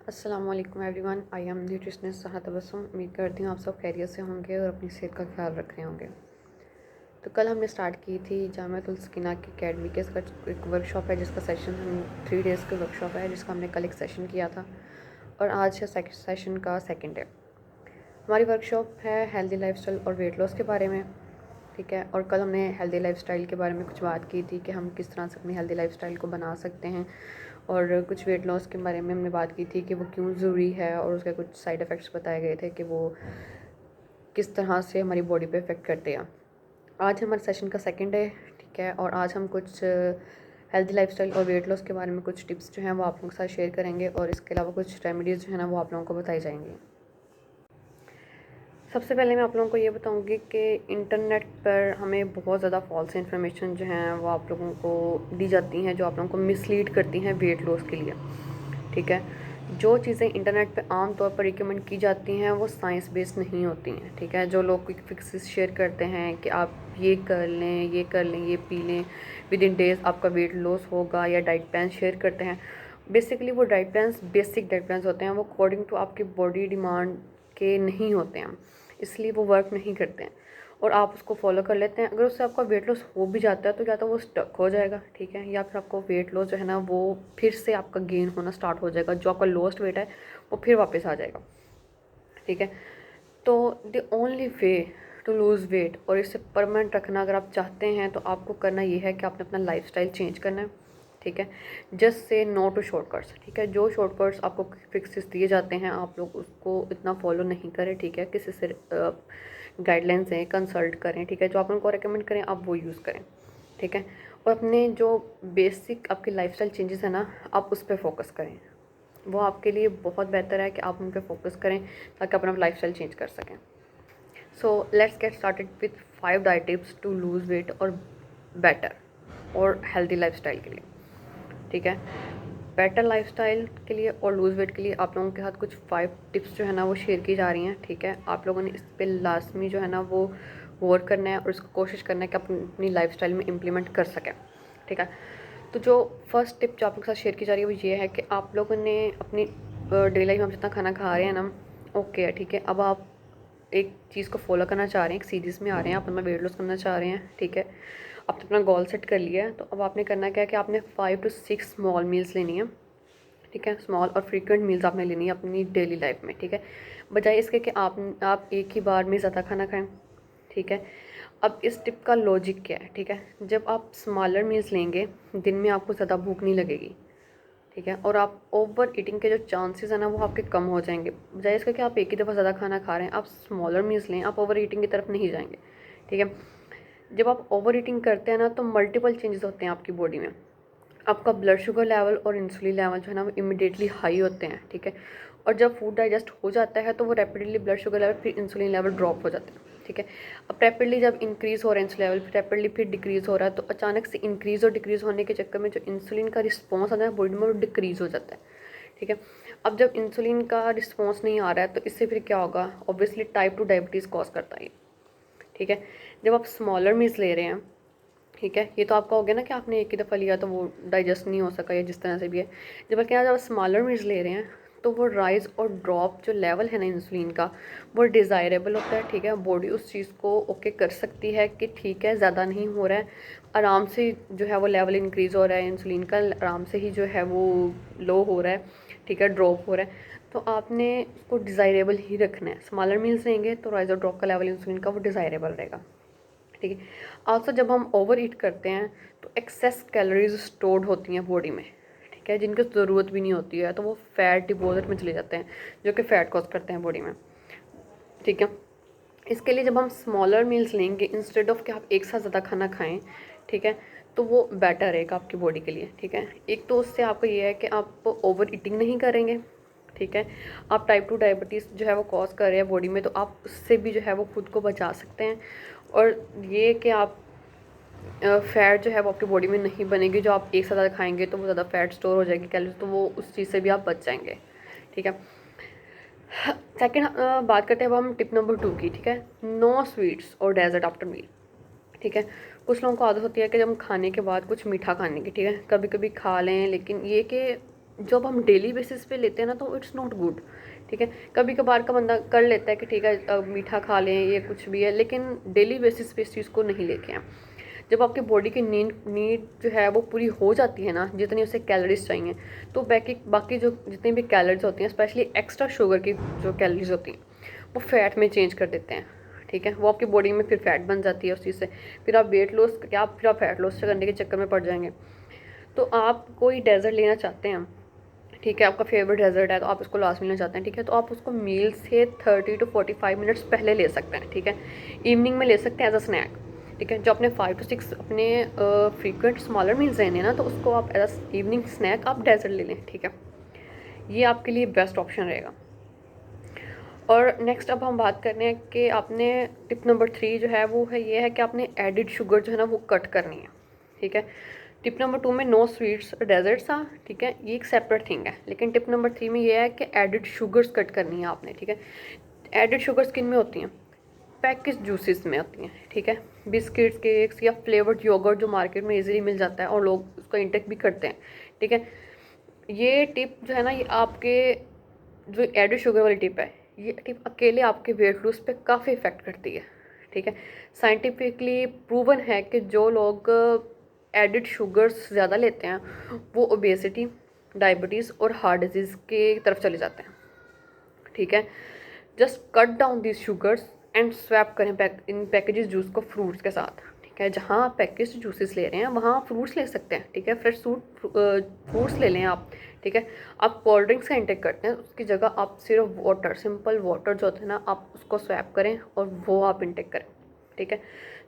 अस्सलाम वालेकुम everyone, I am nutritionist सहा तबस्सुम। उम्मीद करती हूँ आप सब खैरियत से होंगे और अपनी सेहत का ख्याल रख रहे होंगे। तो कल हमने स्टार्ट की थी जामिअतुल सकीना की अकेडमी के इसका एक वर्कशॉप है जिसका सेशन हम 3 डेज़ का वर्कशॉप है जिसका हमने कल एक सेशन किया था और आज है सेशन का सेकेंड डे। हमारी वर्कशॉप है हेल्दी लाइफस्टाइल और वेट लॉस के बारे में, ठीक है। और कल हमने हेल्दी लाइफस्टाइल के बारे में कुछ बात की थी कि हम किस तरह से अपनी हेल्दी लाइफस्टाइल को बना सकते हैं और कुछ वेट लॉस के बारे में हमने बात की थी कि वो क्यों ज़रूरी है और उसके कुछ साइड इफ़ेक्ट्स बताए गए थे कि वो किस तरह से हमारी बॉडी पे इफ़ेक्ट करते हैं। आज हमारे सेशन का सेकंड है, ठीक है। और आज हम कुछ हेल्दी लाइफस्टाइल और वेट लॉस के बारे में कुछ टिप्स जो हैं वो आप लोगों के साथ शेयर करेंगे और इसके अलावा कुछ रेमेडीज़ जो है ना वो आप लोगों को बताई जाएंगी। सबसे पहले मैं आप लोगों को ये बताऊंगी कि इंटरनेट पर हमें बहुत ज़्यादा फॉल्स इन्फॉर्मेशन जो हैं वो आप लोगों को दी जाती हैं जो आप लोगों को मिसलीड करती हैं वेट लॉस के लिए, ठीक है। जो चीज़ें इंटरनेट पे आम तौर पर रिकमेंड की जाती हैं वो साइंस बेस्ड नहीं होती हैं, ठीक है। जो लोग क्विक फिक्सेस शेयर करते हैं कि आप ये कर लें, ये कर लें, ये पी लें, विद इन डेज़ आपका वेट लॉस होगा, या डाइट प्लान शेयर करते हैं, बेसिकली वो diet plans basic diet plans होते हैं, वो अकॉर्डिंग टू आपकी बॉडी डिमांड के नहीं होते हैं, इसलिए वो वर्क नहीं करते हैं और आप उसको फॉलो कर लेते हैं। अगर उससे आपका वेट लॉस हो भी जाता है तो या तो वो स्टक हो जाएगा, ठीक है, या फिर आपको वेट लॉस जो है ना वो फिर से आपका गेन होना स्टार्ट हो जाएगा, जो आपका लॉस्ट वेट है वो फिर वापस आ जाएगा, ठीक है। तो the only way to lose weight और इसे परमानेंट रखना अगर आप चाहते हैं तो आपको करना ये है कि आपने अपना लाइफस्टाइल चेंज करना है, ठीक है। Just say no to shortcuts, ठीक है। जो शॉर्टकट्स आपको फिक्सेस दिए जाते हैं आप लोग उसको इतना फॉलो नहीं करें, ठीक है। किसी से गाइडलाइंस हैं कंसल्ट करें, ठीक है। जो आप उनको रेकमेंड करें आप वो यूज़ करें, ठीक है। और अपने जो बेसिक आपकी लाइफस्टाइल चेंजेस है ना आप उस पर फोकस करें, वो आपके लिए बहुत बेहतर है कि आप उन पर फोकस करें ताकि अपना लाइफस्टाइल चेंज कर सकें। So let's get started with 5 diet tips to lose weight और बेटर और हेल्दी लाइफस्टाइल के लिए, ठीक है। बेटर लाइफस्टाइल के लिए और लूज़ वेट के लिए आप लोगों के साथ कुछ 5 टिप्स जो है ना वो शेयर की जा रही हैं, ठीक है। आप लोगों ने इस पे लाजमी जो है ना वो गौर करना है और इसको कोशिश करना है कि अपनी लाइफस्टाइल में इम्प्लीमेंट कर सकें, ठीक है। तो जो फर्स्ट टिप जो आप लोगों के साथ शेयर की जा रही है वो ये है कि आप लोगों ने अपनी डेली लाइफ में आप जितना खाना खा रहे हैं ना, ओके है, ठीक है। अब आप एक चीज़ को फॉलो करना चाह रहे हैं, एक सीरीज़ में आ रहे हैं, आप अपना वेट लॉस करना चाह रहे हैं, ठीक है। आपने अपना गोल सेट कर लिया है, तो अब आपने करना क्या है कि आपने 5 to 6 स्मॉल मील्स लेनी है, ठीक है। स्मॉल और फ्रीक्वेंट मील्स आपने लेनी है अपनी डेली लाइफ में, ठीक है। बजाय इसके कि आप एक ही बार में ज़्यादा खाना खाएं, ठीक है। अब इस टिप का लॉजिक क्या है, ठीक है। जब आप स्मॉलर मील्स लेंगे दिन में आपको ज़्यादा भूख नहीं लगेगी, ठीक है। और आप ओवर ईटिंग के जो चांसेस हैं ना वो आपके कम हो जाएंगे। बजाय इसका कि आप एक ही दफ़ा ज़्यादा खाना खा रहे हैं, आप स्मॉलर मील्स लें, आप ओवर ईटिंग की तरफ नहीं जाएंगे, ठीक है। जब आप ओवर ईटिंग करते हैं ना तो मल्टीपल चेंजेस होते हैं आपकी बॉडी में। आपका ब्लड शुगर लेवल और इंसुलिन लेवल जो है ना वो इमिडिएटली हाई होते हैं, ठीक है। और जब फूड डाइजेस्ट हो जाता है तो वो रैपिडली ब्लड शुगर लेवल फिर इंसुलिन लेवल ड्रॉप हो जाते हैं, ठीक है। अब रैपिडली जब इंक्रीज़ हो रहा है इंसुलिन लेवल, फिर रैपिडली फिर डिक्रीज़ हो रहा है, तो अचानक से इंक्रीज़ और डिक्रीज़ होने के चक्कर में जो इंसुलिन का रिस्पॉन्स आता है बॉडी में वो डिक्रीज़ हो जाता है, ठीक है। अब जब इंसुलिन का रिस्पॉन्स नहीं आ रहा है तो इससे फिर क्या होगा, ऑब्वियसली टाइप 2 डायबिटीज़ कॉज करता है, ठीक है। जब आप स्मॉलर मील्स ले रहे हैं, ठीक है, ये तो आपका हो गया ना कि आपने एक ही दफ़ा लिया तो वो डाइजेस्ट नहीं हो सका या जिस तरह से भी है। जब क्या जब स्मॉलर मील्स ले रहे हैं तो वो राइज और ड्रॉप जो लेवल है ना इंसुलिन का वो डिज़ायरेबल होता है, ठीक है। बॉडी उस चीज़ को ओके कर सकती है कि ठीक है ज़्यादा नहीं हो रहा है, आराम से जो है वो लेवल इंक्रीज़ हो रहा है इंसुलिन का, आराम से ही जो है वो लो हो रहा है, ठीक है, ड्रॉप हो रहा है। तो आपने उसको डिज़ायरेबल ही रखना है। स्मॉलर मील्स लेंगे तो राइज और ड्रॉप का लेवल इंसुलिन का वो डिज़ायरेबल रहेगा, ठीक है। आल्सो जब हम ओवर ईट करते हैं तो एक्सेस कैलोरीज स्टोर्ड होती हैं बॉडी में, ठीक है, जिनकी ज़रूरत भी नहीं होती है, तो वो फैट डिपॉजिट में चले जाते हैं जो कि फ़ैट कॉज करते हैं बॉडी में, ठीक है। इसके लिए जब हम स्मॉलर मील्स लेंगे इंस्टेड ऑफ कि आप एक साथ ज़्यादा खाना खाएं, ठीक है, तो वो बेटर रहेगा आपकी बॉडी के लिए, ठीक है। एक तो उससे आपको ये है कि आप ओवर ईटिंग नहीं करेंगे, ठीक है। आप टाइप 2 डायबिटीज़ जो है वो कॉज कर रहे हैं बॉडी में, तो आप उससे भी जो है वो खुद को बचा सकते हैं। और ये कि आप फ़ैट जो है वो आपकी बॉडी में नहीं बनेगी, जो आप एक साथ ज़्यादा खाएंगे तो वो ज़्यादा फ़ैट स्टोर हो जाएगी कैलोरी, तो वो उस चीज़ से भी आप बच जाएंगे, ठीक है। सेकंड बात करते हैं अब हम टिप नंबर 2 की, ठीक है। नो स्वीट्स और डेजर्ट आफ्टर मील, ठीक है। कुछ लोगों को आदत होती है कि जब हम खाने के बाद कुछ मीठा खाने की, ठीक है, कभी कभी खा लें, लेकिन ये कि जब हम डेली बेसिस पे लेते हैं ना तो इट्स नॉट गुड, ठीक है। कभी कभार का बंदा कर लेता है कि ठीक है मीठा खा लें, ये कुछ भी है, लेकिन डेली बेसिस पे इस चीज़ को नहीं लेके आए। जब आपकी बॉडी की नीड जो है वो पूरी हो जाती है ना, जितनी उसे कैलोरीज चाहिए, तो बाकी जो जितनी भी कैलोरीज होती हैं, स्पेशली एक्स्ट्रा शुगर की जो कैलोरीज होती हैं, वो फैट में चेंज कर देते हैं, ठीक है। वो आपकी बॉडी में फिर फैट बन जाती है उस चीज़ से, फिर आप वेट लॉस क्या फिर आप फैट लॉस करने के चक्कर में पड़ जाएंगे। तो आप कोई डेजर्ट लेना चाहते हैं, ठीक है, आपका फेवरेट डेजर्ट है तो आप उसको लास्ट में लेना चाहते हैं, ठीक है, तो आप उसको मील से 30 to 45 मिनट्स पहले ले सकते हैं, ठीक है। इवनिंग में ले सकते हैं एज अ स्नैक, ठीक है। जो अपने 5 to 6 अपने फ्रीक्वेंट स्मॉलर मील्स हैं ना, तो उसको आप एज अ इवनिंग स्नैक आप डेजर्ट ले लें, ठीक है। ये आपके लिए बेस्ट ऑप्शन रहेगा। और नेक्स्ट अब हम बात करते हैं कि आपने टिप नंबर 3 जो है वो है ये है कि आपने एडिड शुगर जो है ना वो कट करनी है, ठीक है। टिप नंबर 2 में नो स्वीट्स डेजर्ट्स था, ठीक है, ये एक सेपरेट थिंग है। लेकिन टिप नंबर 3 में ये है कि एडिड शुगर्स कट करनी है आपने, ठीक है। एडिड शुगर्स किन में होती हैं? पैकेज जूसेस में होती हैं, ठीक है। बिस्किट्स, केक्स या फ्लेवर्ड योगर्ट जो मार्केट में इजीली मिल जाता है और लोग उसका इंटेक भी करते हैं, ठीक है। ये टिप जो है ना, ये आपके जो एडिड शुगर वाली टिप है, ये टिप अकेले आपके वेट लूज पे काफ़ी इफेक्ट करती है, ठीक है। साइंटिफिकली प्रूवन है कि जो लोग एडिड शुगर्स ज़्यादा लेते हैं वो ओबेसिटी, डायबिटीज़ और हार्ट डिजीज़ की तरफ चले जाते हैं, ठीक है। Just cut down these sugars and swap करें इन पैकेजेस जूस को फ्रूट्स के साथ, ठीक है। जहाँ आप पैकेज जूसेस ले रहे हैं वहाँ फ्रूट्स ले सकते हैं, ठीक है। फ्रेश फ्रूट्स ले लें आप, ठीक है। आप कोल्ड ड्रिंक्स का इंटेक करते हैं, उसकी जगह आप सिर्फ वाटर, सिंपल वाटर जो होता है ना, आप उसको स्वैप करें और वो आप इंटेक करें, ठीक है।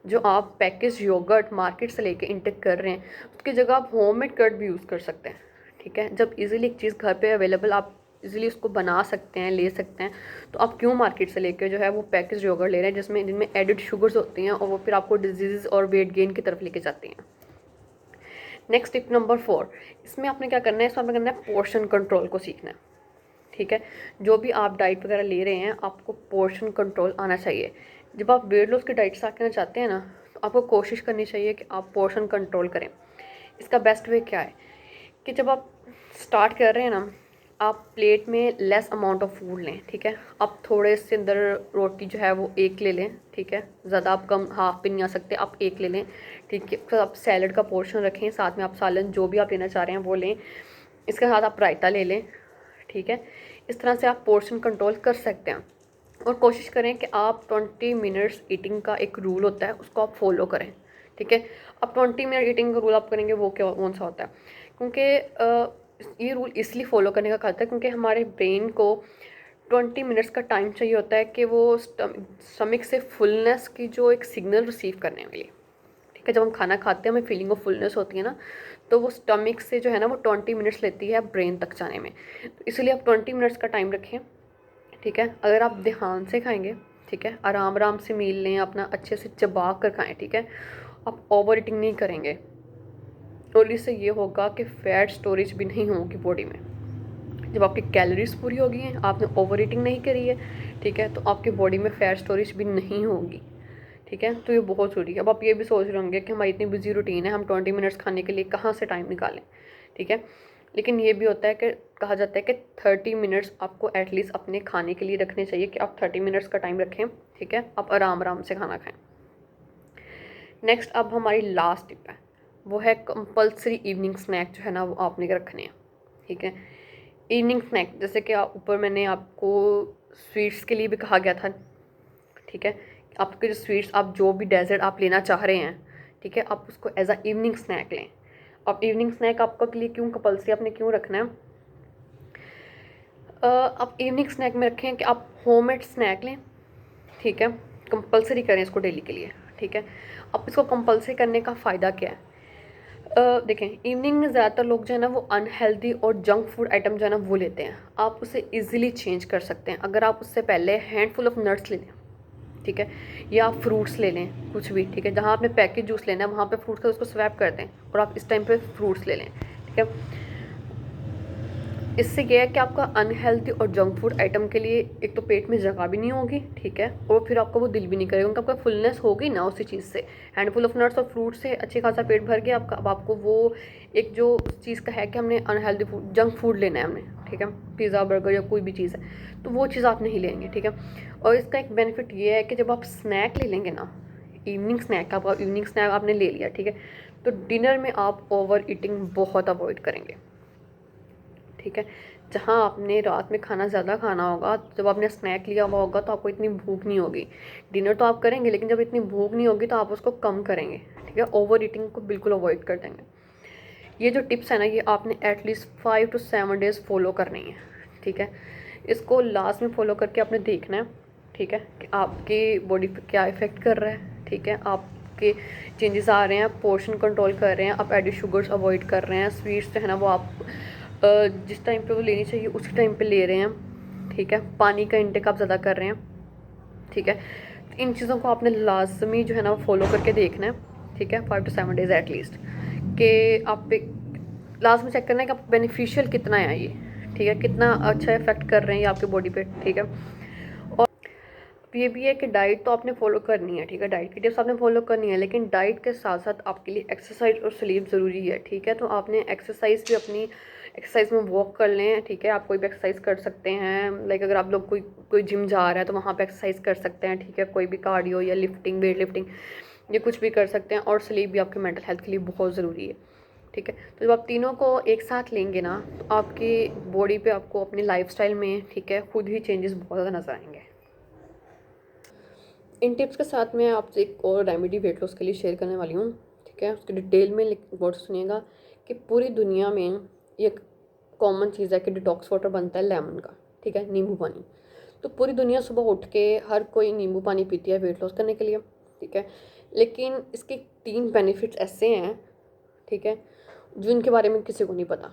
जो आप पैकेज योगर्ट मार्केट से लेके इंटेक कर रहे हैं, उसकी जगह आप होममेड कर्ड भी यूज़ कर सकते हैं, ठीक है। जब इजीली एक चीज़ घर पे अवेलेबल, आप इजीली उसको बना सकते हैं, ले सकते हैं, तो आप क्यों मार्केट से लेके जो है वो पैकेज योगर्ट ले रहे हैं जिनमें एडिड शुगर्स होती हैं और वो फिर आपको डिजीज़ और वेट गेन की तरफ लेके जाती हैं। नेक्स्ट टिप नंबर 4, इसमें आपने क्या करना है, इसमें आपने करना है पोर्शन कंट्रोल को सीखना है, ठीक है। जो भी आप डाइट वगैरह ले रहे हैं, आपको पोर्शन कंट्रोल आना चाहिए। जब आप वेट लॉस की डाइट स्टार्ट करना चाहते हैं ना, तो आपको कोशिश करनी चाहिए कि आप पोर्शन कंट्रोल करें। इसका बेस्ट वे क्या है कि जब आप स्टार्ट कर रहे हैं ना, आप प्लेट में लेस अमाउंट ऑफ फूड लें, ठीक है। आप थोड़े से अंदर रोटी जो है वो एक ले लें, ठीक है। ज़्यादा आप कम हाफ भी नहीं आ सकते, आप एक ले लें, ठीक है। फिर आप सैलड का पोर्शन रखें, साथ में आप सालन जो भी आप लेना चाह रहे हैं वो लें, इसके साथ आप रायता ले लें, ठीक है। इस तरह से आप पोर्शन कंट्रोल कर सकते हैं। और कोशिश करें कि आप 20 मिनट्स ईटिंग का एक रूल होता है उसको आप फॉलो करें, ठीक है। अब 20 मिनट ईटिंग का रूल आप करेंगे, वो क्या कौन सा होता है? क्योंकि ये रूल इसलिए फॉलो करने का कहता है क्योंकि हमारे ब्रेन को 20 मिनट्स का टाइम चाहिए होता है कि वो स्टमक से फुलनेस की जो एक सिग्नल रिसीव करने के लिए, ठीक है। जब हम खाना खाते हैं हमें फीलिंग ऑफ फुलनेस होती है ना, तो वो स्टमक से जो है ना वो 20 मिनट्स लेती है ब्रेन तक जाने में। तो इसलिए आप 20 मिनट्स का टाइम रखें, ठीक है। अगर आप ध्यान से खाएंगे, ठीक है, आराम आराम से मील लें, अपना अच्छे से चबा कर खाएं, ठीक है। आप ओवर ईटिंग नहीं करेंगे और इससे ये होगा कि फैट स्टोरेज भी नहीं होगी बॉडी में। जब आपकी कैलोरीज पूरी हो गई हैं, आपने ओवर ईटिंग नहीं करी है, ठीक है, तो आपकी बॉडी में फैट स्टोरेज भी नहीं होगी, ठीक है। तो ये बहुत ज़रूरी है। अब आप ये भी सोच रहे होंगे कि हमारी इतनी बिजी रूटीन है, हम 20 मिनट्स खाने के लिए कहाँ से टाइम निकालें, ठीक है। लेकिन ये भी होता है कि कहा जाता है कि 30 मिनट्स आपको एटलीस्ट अपने खाने के लिए रखने चाहिए, कि आप 30 मिनट्स का टाइम रखें, ठीक है। आप आराम आराम से खाना खाएं। नेक्स्ट अब हमारी लास्ट टिप है, वो है कंपल्सरी इवनिंग स्नैक जो है ना वो आपने रखने हैं, ठीक है। इवनिंग स्नैक जैसे कि ऊपर मैंने आपको स्वीट्स के लिए भी कहा गया था, ठीक है। आपके जो स्वीट्स, आप जो भी डेजर्ट आप लेना चाह रहे हैं, ठीक है, आप उसको एज अ इवनिंग स्नैक लें। अब इवनिंग स्नैक आपका के लिए क्यों कंपल्सरी आपने क्यों रखना है? आप इवनिंग स्नैक में रखें कि आप होममेड स्नैक लें, ठीक है। कंपल्सरी करें इसको डेली के लिए, ठीक है। अब इसको कंपल्सरी करने का फ़ायदा क्या है? देखें, इवनिंग में ज़्यादातर लोग जो है ना वो अनहेल्दी और जंक फूड आइटम जो है ना वो लेते हैं। आप उसे इजीली चेंज कर सकते हैं अगर आप उससे पहले हैंडफुल ऑफ नट्स ले लें, ठीक है, या आप फ्रूट्स ले लें कुछ भी, ठीक है। जहाँ आपने पैकेज जूस लेना है वहाँ पे फ्रूट्स का उसको स्वैप कर दें और आप इस टाइम पे फ्रूट्स ले लें, ठीक है। इससे क्या है कि आपका अनहेल्दी और जंक फूड आइटम के लिए एक तो पेट में जगह भी नहीं होगी, ठीक है, और फिर आपका वो दिल भी नहीं करेगा क्योंकि आपका फुलनेस होगी ना उसी चीज़ से। हैंडफुल ऑफ नट्स और फ्रूट से अच्छी खासा पेट भर गया आपका। अब आपको वो एक जो उस चीज़ का है कि हमने अनहेल्दी फूड, जंक फूड लेना है हमने, ठीक है, पिज़्ज़ा बर्गर या कोई भी चीज़ है, तो वो चीज़ आप नहीं लेंगे, ठीक है। और इसका एक बेनिफिट ये है कि जब आप स्नैक ले लेंगे ना, इवनिंग स्नैक, आपका इवनिंग स्नैक आपने ले लिया, ठीक है, तो डिनर में आप ओवर ईटिंग बहुत अवॉइड करेंगे, ठीक है। जहाँ आपने रात में खाना ज़्यादा खाना होगा, जब आपने स्नैक लिया हुआ होगा तो आपको इतनी भूख नहीं होगी। डिनर तो आप करेंगे लेकिन जब इतनी भूख नहीं होगी तो आप उसको कम करेंगे, ठीक है, ओवर ईटिंग को बिल्कुल अवॉइड कर देंगे। ये जो टिप्स है ना, ये आपने एटलीस्ट 5 to 7 डेज़ फॉलो करनी है, ठीक है। इसको लास्ट में फॉलो करके आपने देखना है, ठीक है, कि आपकी बॉडी पे क्या इफ़ेक्ट कर रहा है, ठीक है, आपके चेंजेस आ रहे हैं, पोर्शन कंट्रोल कर रहे हैं, आप एडिड शुगर्स अवॉइड कर रहे हैं, स्वीट्स जो है ना वो आप जिस टाइम पे वो लेनी चाहिए उसी टाइम पे ले रहे हैं, ठीक है, पानी का इंटेक आप ज़्यादा कर रहे हैं, ठीक है। तो इन चीज़ों को आपने लाजमी जो है ना वो फॉलो करके देखना है, ठीक है, 5 to 7 डेज़ एटलीस्ट, कि आप पे लाजमी चेक करना है कि आप बेनिफिशियल कितना है ये, ठीक है, कितना अच्छा इफेक्ट कर रहे हैं ये आपकी बॉडी पे, ठीक है। और ये भी है कि डाइट तो आपने फॉलो करनी है, ठीक है, डाइट की टिप्स आपने फॉलो करनी है, लेकिन डाइट के साथ साथ आपके लिए एक्सरसाइज और स्लीप ज़रूरी है, ठीक है। तो आपने एक्सरसाइज भी अपनी एक्सरसाइज में वॉक कर लें, ठीक है, आप कोई भी एक्सरसाइज कर सकते हैं, लाइक अगर आप लोग कोई जिम जा रहा है तो वहाँ पे एक्सरसाइज कर सकते हैं, ठीक है, कोई भी कार्डियो या लिफ्टिंग, वेट लिफ्टिंग, ये कुछ भी कर सकते हैं। और स्लीप भी आपके मेंटल हेल्थ के लिए बहुत ज़रूरी है, ठीक है। तो जब आप तीनों को एक साथ लेंगे ना तो आपकी बॉडी पे आपको अपनी लाइफस्टाइल में, ठीक है, खुद ही चेंजेस बहुत ज़्यादा नजर आएंगे। इन टिप्स के साथ मैं आपसे एक और रेमेडी वेट लॉस के लिए शेयर करने वाली हूँ, ठीक है। उसके डिटेल में वर्ड सुनिएगा कि पूरी दुनिया में ये कॉमन चीज़ है कि डिटॉक्स वाटर बनता है लेमन का, ठीक है, नींबू पानी। तो पूरी दुनिया सुबह उठ के हर कोई नींबू पानी पीती है वेट लॉस करने के लिए, ठीक है। लेकिन इसके 3 बेनिफिट्स ऐसे हैं, ठीक है, जिनके बारे में किसी को नहीं पता,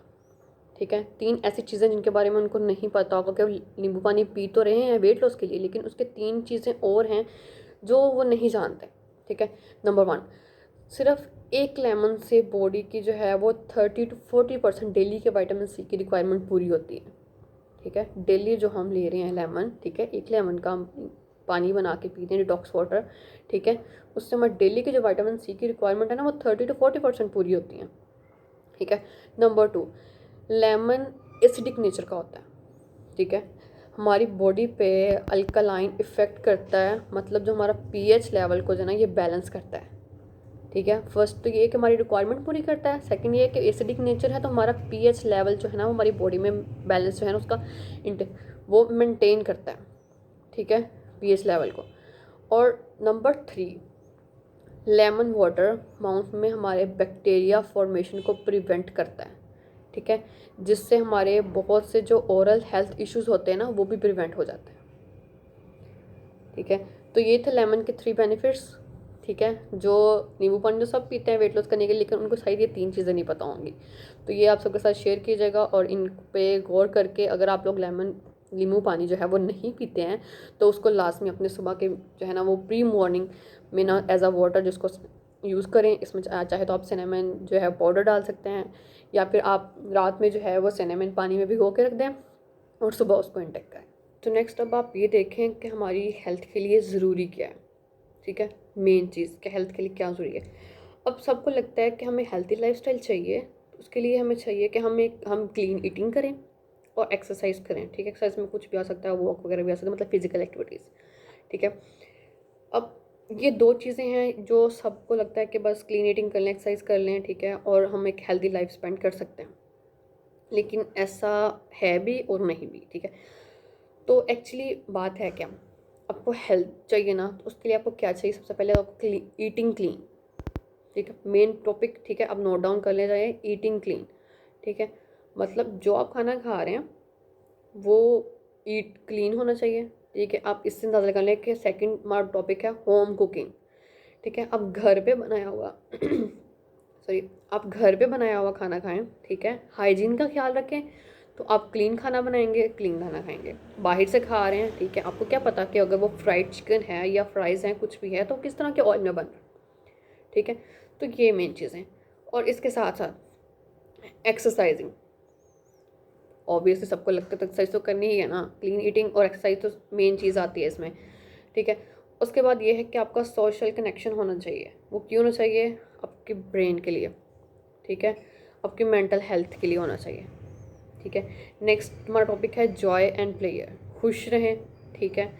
ठीक है। 3 ऐसी चीज़ें जिनके बारे में उनको नहीं पता होगा कि नींबू पानी पी तो रहे हैं वेट लॉस के लिए, लेकिन उसके 3 चीज़ें और हैं जो वो नहीं जानते, ठीक है। नंबर 1, सिर्फ एक लेमन से बॉडी की जो है वो 30 to 40% डेली के विटामिन सी की रिक्वायरमेंट पूरी होती है, ठीक है। डेली जो हम ले रहे हैं लेमन, ठीक है, एक लेमन का हम पानी बना के पीते हैं डिटॉक्स वाटर, ठीक है, उससे हमारे डेली की जो विटामिन सी की रिक्वायरमेंट है ना वो 30 to 40% पूरी होती है, ठीक है। नंबर 2, लेमन एसिडिक नेचर का होता है, ठीक है, हमारी बॉडी पे अल्कलाइन इफ़ेक्ट करता है, मतलब जो हमारा पीएच लेवल को जो है ना ये बैलेंस करता है, ठीक है। फर्स्ट तो ये कि हमारी रिक्वायरमेंट पूरी करता है, सेकंड ये कि एसिडिक नेचर है तो हमारा पीएच लेवल जो है ना वो हमारी बॉडी में बैलेंस जो है ना उसका वो मेंटेन करता है, ठीक है, पीएच लेवल को। और नंबर 3, लेमन वाटर माउथ में हमारे बैक्टीरिया फॉर्मेशन को प्रिवेंट करता है, ठीक है, जिससे हमारे बहुत से जो ओरल हेल्थ इश्यूज होते हैं ना वो भी प्रिवेंट हो जाते हैं, ठीक है। तो ये थे लेमन के 3 बेनिफिट्स, ठीक है। जो नींबू पानी जो सब पीते हैं वेट लॉस करने के लिए, लेकिन उनको शायद ये 3 चीज़ें नहीं पता होंगी, तो ये आप सबके साथ शेयर कीजिएगा। और इन पे गौर करके अगर आप लोग नींबू पानी जो है वो नहीं पीते हैं तो उसको लास्ट में अपने सुबह के जो है ना वो प्री मॉर्निंग में ना एज अ वाटर जिसको यूज़ करें। इसमें चाहे तो आप सिनेमन जो है पाउडर डाल सकते हैं, या फिर आप रात में जो है वो सिनेमन पानी में भिगो के रख दें और सुबह उसको इंटेक करें। तो नेक्स्ट अब आप ये देखें कि हमारी हेल्थ के लिए ज़रूरी क्या है, ठीक है, मेन चीज़ कि हेल्थ के लिए क्या ज़रूरी है। अब सबको लगता है कि हमें हेल्थी लाइफस्टाइल चाहिए, तो उसके लिए हमें चाहिए कि हम क्लीन ईटिंग करें और एक्सरसाइज करें, ठीक है। एक्सरसाइज में कुछ भी आ सकता है, वॉक वगैरह भी आ सकता है, मतलब फिजिकल एक्टिविटीज़, ठीक है। अब ये 2 चीज़ें हैं जो सबको लगता है कि बस क्लीन ईटिंग कर लें, एक्सरसाइज कर लें, ठीक है, और हम एक हेल्दी लाइफ स्पेंड कर सकते हैं, लेकिन ऐसा है भी और नहीं भी, ठीक है। तो एक्चुअली बात है क्या, आपको हेल्थ चाहिए ना तो उसके लिए आपको क्या चाहिए, सबसे पहले आपको ईटिंग क्लीन, ठीक है, मेन टॉपिक, ठीक है, आप नोट डाउन कर ले जाइए, ईटिंग क्लीन, ठीक है, मतलब जो आप खाना खा रहे हैं वो ईट क्लीन होना चाहिए, ठीक है। आप इससे अंदाज़ा लगा लें कि सेकंड हमारा टॉपिक है होम कुकिंग, ठीक है, आप घर पे बनाया हुआ सॉरी, आप घर पे बनाया हुआ खाना खाएं, ठीक है, हाइजीन का ख्याल रखें, तो आप क्लीन खाना बनाएंगे, क्लीन खाना खाएंगे। बाहर से खा रहे हैं, ठीक है, आपको क्या पता कि अगर वो फ्राइड चिकन है या फ्राइज़ हैं कुछ भी है तो किस तरह के ऑयल में बन रहा है, ठीक है। तो ये मेन चीज़ें। और इसके साथ साथ एक्सरसाइजिंग, ऑब्वियसली सबको लगता है तो एक्सरसाइज तो करनी ही है ना, क्लीन ईटिंग और एक्सरसाइज तो मेन चीज़ आती है इसमें, ठीक है। उसके बाद ये है कि आपका सोशल कनेक्शन होना चाहिए। वो क्यों होना चाहिए? आपके ब्रेन के लिए, ठीक है, आपकी मेंटल हेल्थ के लिए होना चाहिए, ठीक है। नेक्स्ट हमारा टॉपिक है जॉय एंड प्लेयर, खुश रहें, ठीक है।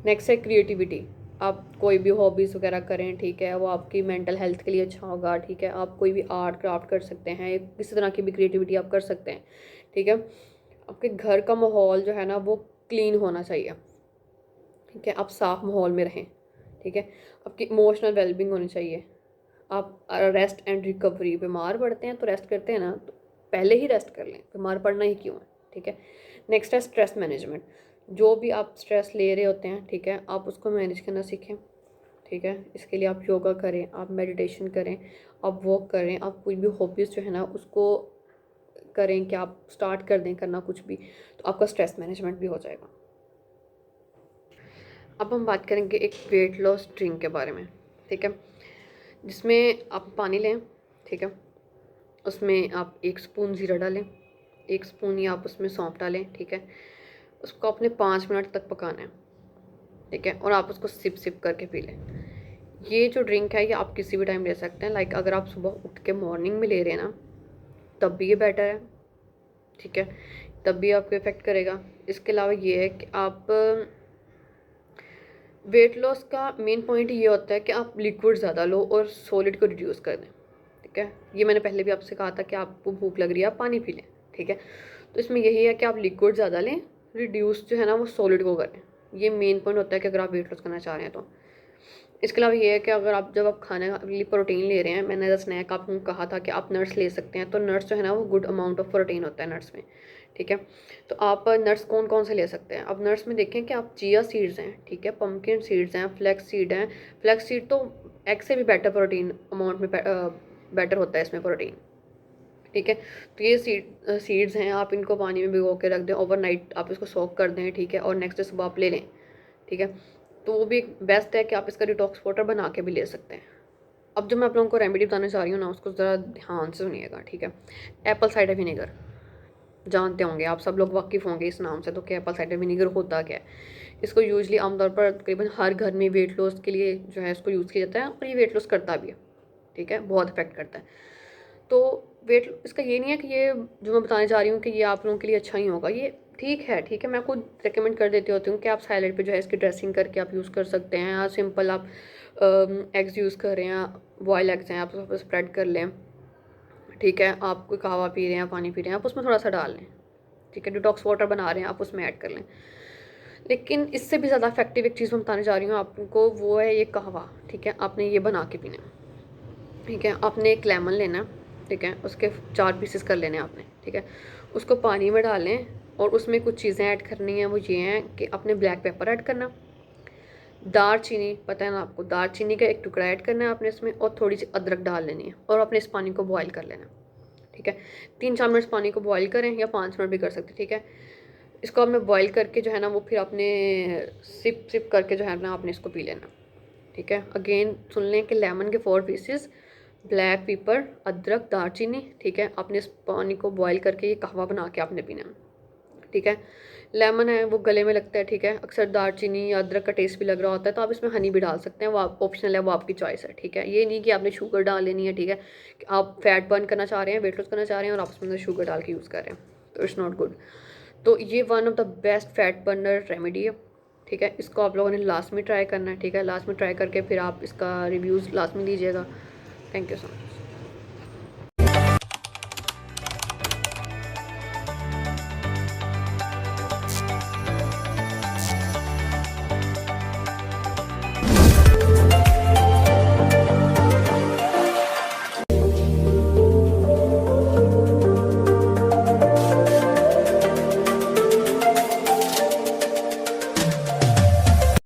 नेक्स्ट है क्रिएटिविटी, आप कोई भी हॉबीज़ वगैरह करें, ठीक है, वो आपकी मेंटल हेल्थ के लिए अच्छा होगा, ठीक है। आप कोई भी आर्ट क्राफ्ट कर सकते हैं, किसी तरह की भी क्रिएटिविटी आप कर सकते हैं, ठीक है। आपके घर का माहौल जो है ना वो क्लीन होना चाहिए, ठीक है, आप साफ माहौल में रहें, ठीक है। आपकी इमोशनल वेलबींग होनी चाहिए। आप रेस्ट एंड रिकवरी, बीमार पड़ते हैं तो रेस्ट करते हैं ना, तो पहले ही रेस्ट कर लें, बीमार पड़ना ही क्यों है, ठीक है। नेक्स्ट है स्ट्रेस मैनेजमेंट, जो भी आप स्ट्रेस ले रहे होते हैं, ठीक है, आप उसको मैनेज करना सीखें, ठीक है। इसके लिए आप योगा करें, आप मेडिटेशन करें, आप वॉक करें, आप कोई भी हॉबीज़ जो है ना उसको करें कि आप स्टार्ट कर दें करना कुछ भी, तो आपका स्ट्रेस मैनेजमेंट भी हो जाएगा। अब हम बात करेंगे एक वेट लॉस ड्रिंक के बारे में, ठीक है, जिसमें आप पानी लें, ठीक है, उसमें आप 1 स्पून ज़ीरा डालें, 1 स्पून या आप उसमें सौंफ डालें, ठीक है। उसको आपने 5 मिनट तक पकाना है, ठीक है, और आप उसको सिप सिप करके पी लें। ये जो ड्रिंक है ये आप किसी भी टाइम ले सकते हैं, लाइक अगर आप सुबह उठ के मॉर्निंग में ले रहे हैं ना तब भी ये बेटर है, ठीक है, तब भी आपको इफ़ेक्ट करेगा। इसके अलावा ये है कि आप वेट लॉस का मेन पॉइंट ये होता है कि आप लिक्विड ज़्यादा लो और सॉलिड को रिड्यूस कर दें, ठीक है। ये मैंने पहले भी आपसे कहा था कि आपको भूख लग रही है आप पानी पी लें, ठीक है। तो इसमें यही है कि आप लिक्विड ज़्यादा लें, रिड्यूस जो है ना वो सॉलिड को करें। ये मेन पॉइंट होता है कि अगर आप वेट लॉस करना चाह रहे हैं तो। इसके अलावा ये है कि अगर आप जब आप खाने के लिए प्रोटीन ले रहे हैं, मैंने एज स्नैक आपको कहा था कि आप नट्स ले सकते हैं, तो नट्स जो है ना वो गुड अमाउंट ऑफ प्रोटीन होता है नट्स में, ठीक है। तो आप नट्स कौन कौन से ले सकते हैं? अब नट्स में देखें कि आप चिया सीड्स हैं, ठीक है, पम्पकिन सीड्स हैं, फ्लैक्स सीड हैं। फ्लैक्स सीड तो एग से भी बेटर प्रोटीन अमाउंट में बेटर होता है इसमें प्रोटीन, ठीक है। तो ये सीड्स हैं, आप इनको पानी में भिगो के रख दें, ओवरनाइट आप इसको सोक कर दें, ठीक है, और नेक्स्ट डे सुबह आप ले लें, ठीक है। तो वो भी बेस्ट है कि आप इसका डिटॉक्स वाटर बना के भी ले सकते हैं। अब जो मैं आप लोगों को रेमेडी बताना चाह रही हूँ ना उसको ज़रा ध्यान से सुनिएगा, ठीक है। एप्पल साइडर विनेगर जानते होंगे आप सब लोग, वाकिफ़ होंगे इस नाम से, तो क्या एप्पल साइडर विनेगर होता क्या है? इसको यूजली आमतौर पर तकरीबन हर घर में वेट लॉस के लिए जो है इसको यूज़ किया जाता है और ये वेट लॉस करता भी है, ठीक है, बहुत इफेक्ट करता है। तो वेट इसका ये नहीं है कि ये जो मैं बताने जा रही हूँ कि ये आप लोगों के लिए अच्छा ही होगा, ये ठीक है, ठीक है, मैं खुद रेकमेंड कर देती होती हूँ कि आप सैलेड पे जो है इसकी ड्रेसिंग करके आप यूज़ कर सकते हैं, या सिंपल आप एग्स यूज़ कर रहे हैं, बॉयल एग्स हैं, आप उसको स्प्रेड कर लें, ठीक है। आप कोई कहवा पी रहे हैं, पानी पी रहे हैं, आप उसमें थोड़ा सा डाल लें, ठीक है। डिटॉक्स वाटर बना रहे हैं आप उसमें ऐड कर लें। लेकिन इससे भी ज़्यादा इफेक्टिव एक चीज़ मैं बताने जा रही हूँ आपको, वो है ये कहवा, ठीक है। आपने ये बना के पीना, ठीक है। आपने एक लेमन लेना, ठीक है, उसके 4 पीसेस कर लेने आपने, ठीक है। उसको पानी में डालें और उसमें कुछ चीज़ें ऐड करनी हैं, वो ये हैं कि आपने ब्लैक पेपर ऐड करना, दार चीनी, पता है ना आपको, दार चीनी का एक टुकड़ा ऐड करना है आपने इसमें, और थोड़ी सी अदरक डाल लेनी है, और आपने इस पानी को बॉयल कर लेना, ठीक है। 3-4 मिनट पानी को बॉयल करें या 5 मिनट भी कर सकते, ठीक है। इसको आपने बॉयल करके जो है ना वो फिर आपने सिप सिप करके जो है ना आपने इसको पी लेना, ठीक है। अगेन सुन लें कि लेमन के 4 पीसेस, ब्लैक पेपर, अदरक, दालचीनी, ठीक है। आपने इस पानी को बॉयल करके ये कहवा बना के आपने पीना है, ठीक है। लेमन है वो गले में लगता है, ठीक है, अक्सर दालचीनी या अदरक का टेस्ट भी लग रहा होता है, तो आप इसमें हनी भी डाल सकते हैं, वो आप ऑप्शनल है, वो आपकी चॉइस है, ठीक है। ये नहीं कि आपने शुगर डाल लेनी है, ठीक है, कि आप फैट बर्न करना चाह रहे हैं, वेट लॉस करना चाह रहे हैं और आप उसमें शुगर डाल के यूज़ कर रहे हैं, तो इट्स नॉट गुड। तो ये one of the best fat burner remedy है, ठीक है। इसको आप लोगों ने लास्ट में ट्राई करना है, ठीक है, लास्ट में ट्राई करके फिर आप इसका रिव्यूज़ लास्ट में दीजिएगा। Thank you so much.